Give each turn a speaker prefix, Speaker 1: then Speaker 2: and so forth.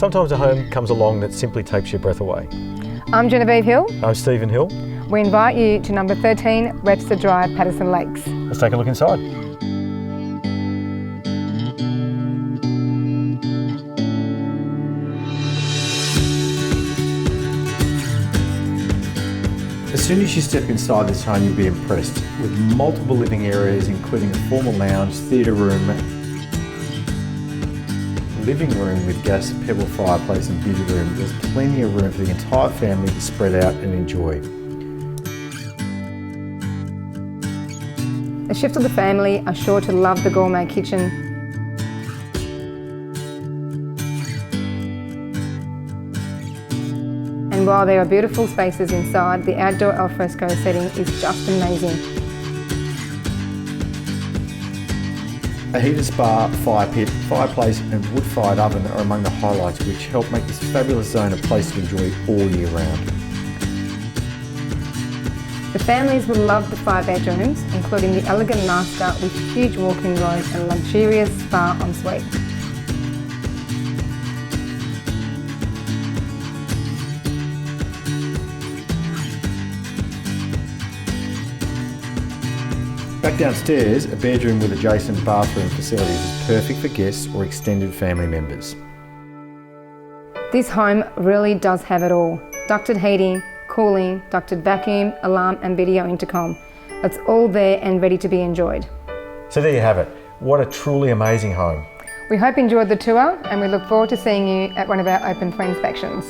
Speaker 1: Sometimes a home comes along that simply takes your breath away.
Speaker 2: I'm Genevieve Hill.
Speaker 1: I'm Stephen Hill.
Speaker 2: We invite you to number 13 Webster Drive, Patterson Lakes.
Speaker 1: Let's take a look inside. As soon as you step inside this home, you'll be impressed with multiple living areas, including a formal lounge, theatre room, living room with gas, pebble fireplace and billiard room. There's plenty of room for the entire family to spread out and enjoy.
Speaker 2: The shift of the family are sure to love the gourmet kitchen. And while there are beautiful spaces inside, the outdoor alfresco setting is just amazing.
Speaker 1: A heated spa, fire pit, fireplace and wood-fired oven are among the highlights which help make this fabulous zone a place to enjoy all year round.
Speaker 2: The families will love the 5 bedrooms, including the elegant master with huge walk-in rooms and luxurious spa ensuite.
Speaker 1: Back downstairs, a bedroom with adjacent bathroom facilities is perfect for guests or extended family members.
Speaker 2: This home really does have it all. Ducted heating, cooling, ducted vacuum, alarm and video intercom. It's all there and ready to be enjoyed.
Speaker 1: So there you have it. What a truly amazing home.
Speaker 2: We hope you enjoyed the tour and we look forward to seeing you at one of our open for inspections.